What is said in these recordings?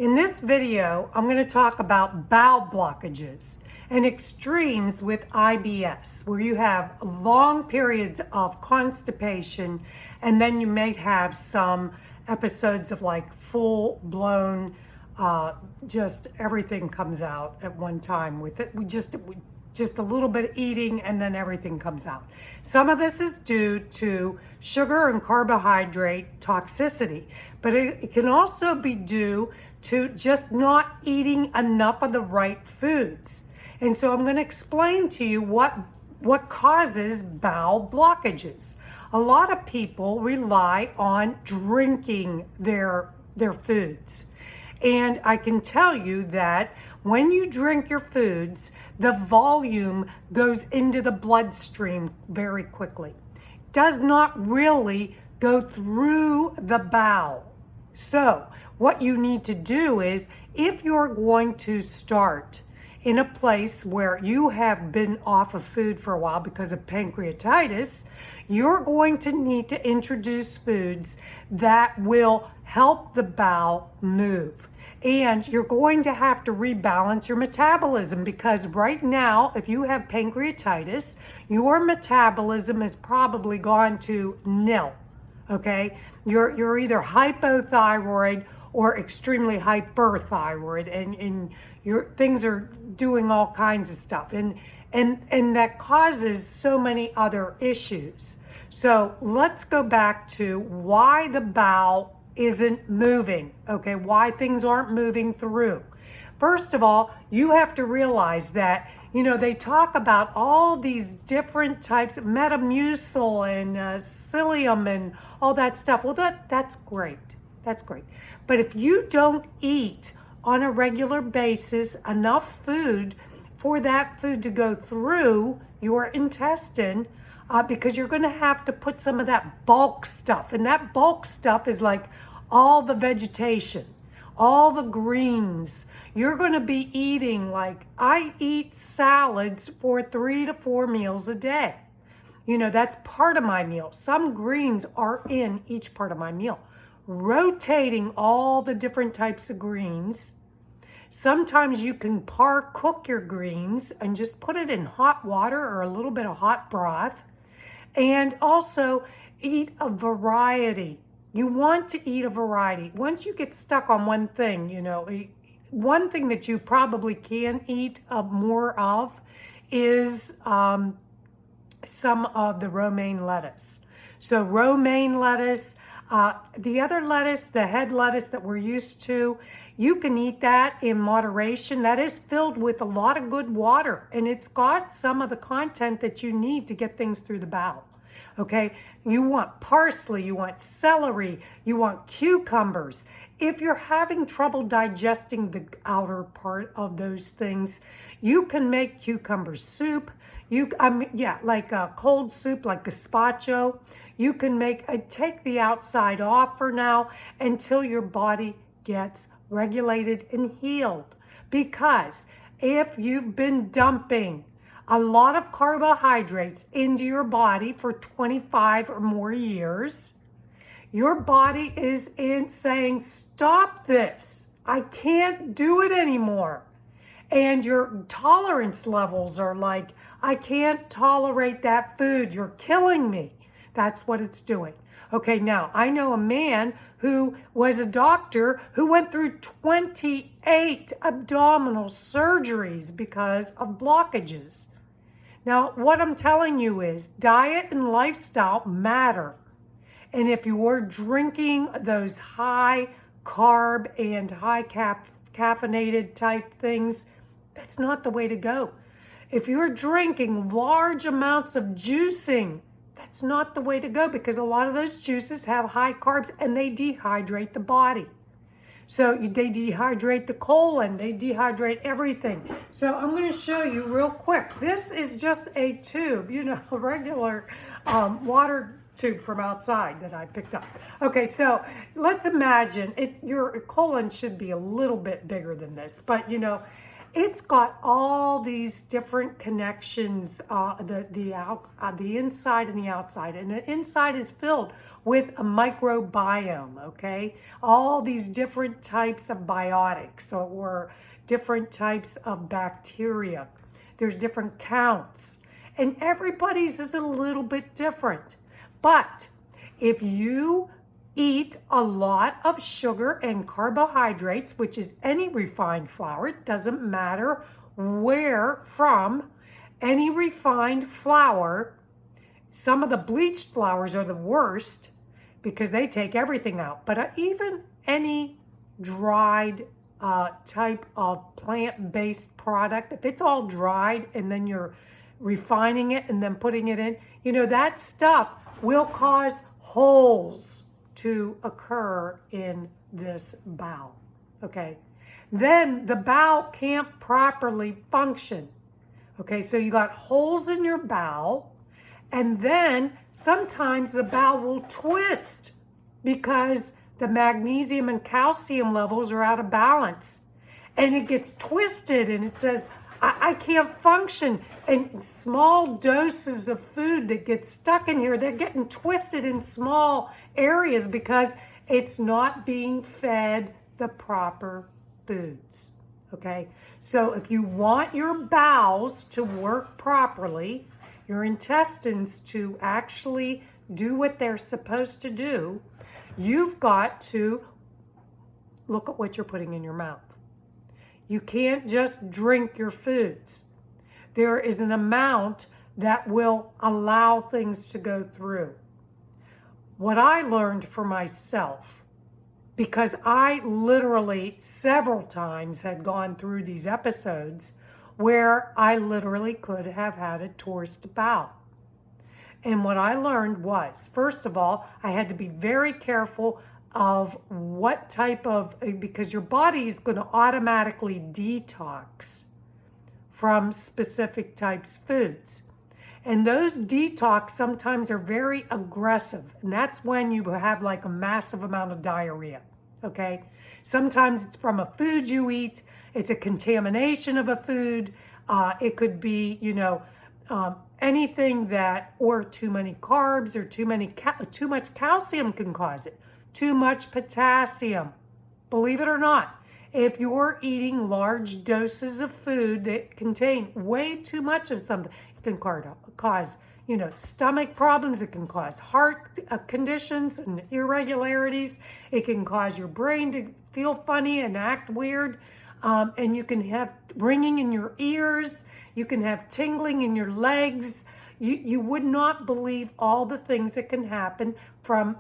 In this video, I'm going to talk about bowel blockages and extremes with IBS, where you have long periods of constipation and then you may have some episodes of like full-blown, just everything comes out at one time with it. Just a little bit of eating and then everything comes out. Some of this is due to sugar and carbohydrate toxicity, but it can also be due to just not eating enough of the right foods. And so I'm going to explain to you what causes bowel blockages. A lot of people rely on drinking their foods. And I can tell you that when you drink your foods, the volume goes into the bloodstream very quickly. Does not really go through the bowel. So what you need to do is, if you're going to start in a place where you have been off of food for a while because of pancreatitis, you're going to need to introduce foods that will help the bowel move. And you're going to have to rebalance your metabolism, because right now, if you have pancreatitis, your metabolism has probably gone to nil, okay? You're either hypothyroid or extremely hyperthyroid, and your things are doing all kinds of stuff. And that causes so many other issues. So let's go back to why the bowel isn't moving, okay? Why things aren't moving through. First of all, you have to realize that, they talk about all these different types of Metamucil and psyllium and all that stuff. Well, that's great. That's great. But if you don't eat on a regular basis enough food for that food to go through your intestine, because you're going to have to put some of that bulk stuff. And that bulk stuff is like all the vegetation, all the greens. You're going to be eating, like, I eat salads for 3 to 4 meals a day. That's part of my meal. Some greens are in each part of my meal. Rotating all the different types of greens. Sometimes you can cook your greens and just put it in hot water or a little bit of hot broth. And also eat a variety. You want to eat a variety. Once you get stuck on one thing, one thing that you probably can eat more of is some of the romaine lettuce. So romaine lettuce, the other lettuce, the head lettuce that we're used to, you can eat that in moderation. That is filled with a lot of good water, and it's got some of the content that you need to get things through the bowel. Okay, you want parsley, you want celery, you want cucumbers. If you're having trouble digesting the outer part of those things, you can make cucumber soup. Like a cold soup, like gazpacho. You can take the outside off for now until your body gets regulated and healed. Because if you've been dumping a lot of carbohydrates into your body for 25 or more years, your body is saying, stop this. I can't do it anymore. And your tolerance levels are like, I can't tolerate that food. You're killing me. That's what it's doing. Okay, now I know a man who was a doctor who went through 28 abdominal surgeries because of blockages. Now, what I'm telling you is diet and lifestyle matter. And if you're drinking those high carb and high caffeinated type things, that's not the way to go. If you're drinking large amounts of juicing, that's not the way to go, because a lot of those juices have high carbs and they dehydrate the body. So they dehydrate the colon, they dehydrate everything. So I'm going to show you real quick. This is just a tube, a regular water tube from outside that I picked up. Okay, so let's imagine your colon should be a little bit bigger than this, but it's got all these different connections, the inside and the outside. And the inside is filled with a microbiome, okay? All these different types of biotics or different types of bacteria. There's different counts. And everybody's is a little bit different. But if you eat a lot of sugar and carbohydrates, which is any refined flour, it doesn't matter where from, any refined flour, some of the bleached flours are the worst because they take everything out. But even any dried type of plant-based product, if it's all dried and then you're refining it and then putting it in, that stuff will cause holes to occur in this bowel, okay? Then the bowel can't properly function, okay? So you got holes in your bowel, and then sometimes the bowel will twist because the magnesium and calcium levels are out of balance, and it gets twisted and it says, I can't function. And small doses of food that get stuck in here, they're getting twisted in small areas because it's not being fed the proper foods, okay? So if you want your bowels to work properly, your intestines to actually do what they're supposed to do, you've got to look at what you're putting in your mouth. You can't just drink your foods. There is an amount that will allow things to go through. What I learned for myself, because I literally several times had gone through these episodes where I literally could have had a tourist bowel. And what I learned was, first of all, I had to be very careful of what type of, because your body is going to automatically detox from specific types of foods. And those detox sometimes are very aggressive. And that's when you have like a massive amount of diarrhea, okay? Sometimes it's from a food you eat. It's a contamination of a food. It could be, anything that, or too many carbs or too much calcium can cause it. Too much potassium. Believe it or not, if you're eating large doses of food that contain way too much of something, it can cause stomach problems. It can cause heart conditions and irregularities. It can cause your brain to feel funny and act weird. And you can have ringing in your ears. You can have tingling in your legs. You would not believe all the things that can happen from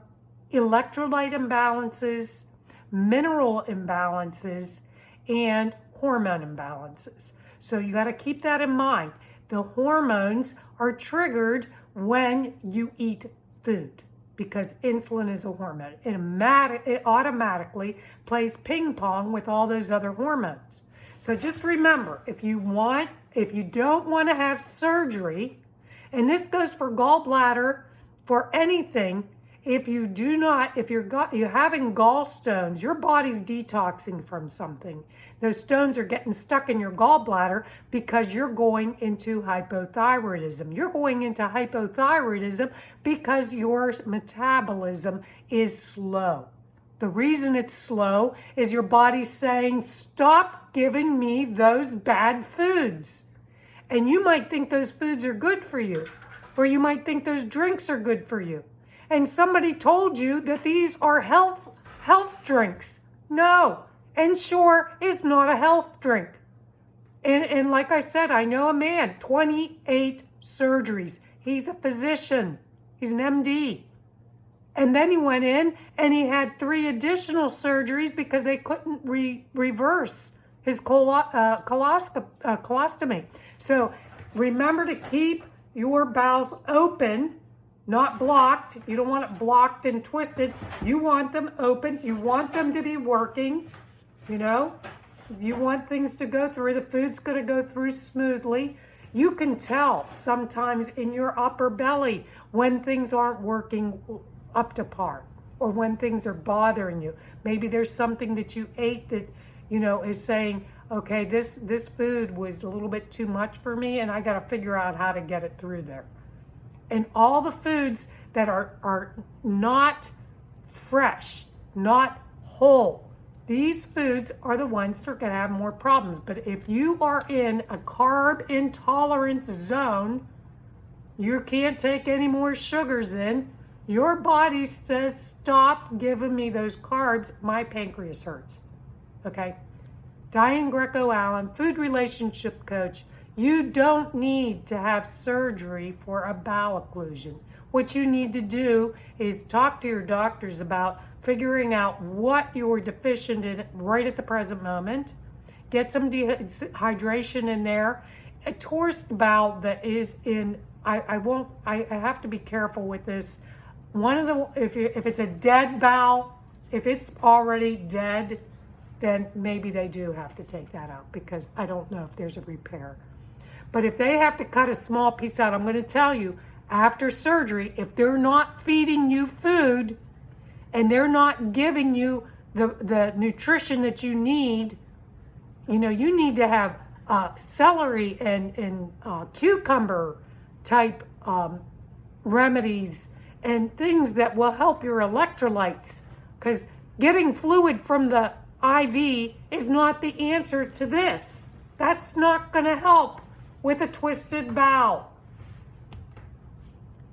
electrolyte imbalances, mineral imbalances, and hormone imbalances. So you got to keep that in mind. The hormones are triggered when you eat food because insulin is a hormone. It automatically plays ping pong with all those other hormones. So just remember, if you don't want to have surgery, and this goes for gallbladder, for anything, if you're having gallstones, your body's detoxing from something. Those stones are getting stuck in your gallbladder because you're going into hypothyroidism. You're going into hypothyroidism because your metabolism is slow. The reason it's slow is your body's saying, stop giving me those bad foods. And you might think those foods are good for you, or you might think those drinks are good for you. And somebody told you that these are health drinks. No, Ensure is not a health drink. And like I said, I know a man, 28 surgeries. He's a physician. He's an MD. And then he went in and he had 3 additional surgeries because they couldn't reverse his colostomy. So remember to keep your bowels open, not blocked. You don't want it blocked and twisted. You want them open. You want them to be working. You want things to go through. The food's going to go through smoothly. You can tell sometimes in your upper belly when things aren't working up to par or when things are bothering you. Maybe there's something that you ate that is saying, okay, this food was a little bit too much for me, and I got to figure out how to get it through there. And all the foods that are not fresh, not whole, these foods are the ones that are going to have more problems. But if you are in a carb intolerance zone, you can't take any more sugars in, your body says, stop giving me those carbs, my pancreas hurts. Okay? Diane Greco-Allen, food relationship coach. You don't need to have surgery for a bowel occlusion. What you need to do is talk to your doctors about figuring out what you're deficient in right at the present moment. Get some hydration in there. A tourist bowel that is in, I have to be careful with this. If it's a dead bowel, if it's already dead, then maybe they do have to take that out, because I don't know if there's a repair. But if they have to cut a small piece out, I'm going to tell you, after surgery, if they're not feeding you food and they're not giving you the nutrition that you need, you need to have celery and cucumber type remedies and things that will help your electrolytes, because getting fluid from the IV is not the answer to this. That's not going to help with a twisted bowel.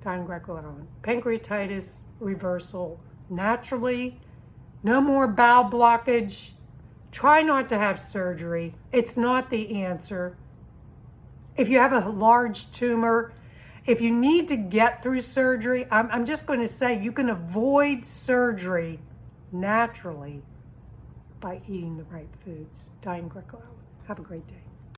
Diane Greco-Allen. Pancreatitis reversal naturally. No more bowel blockage. Try not to have surgery. It's not the answer. If you have a large tumor, if you need to get through surgery, I'm just going to say you can avoid surgery naturally by eating the right foods. Diane Greco-Allen. Have a great day.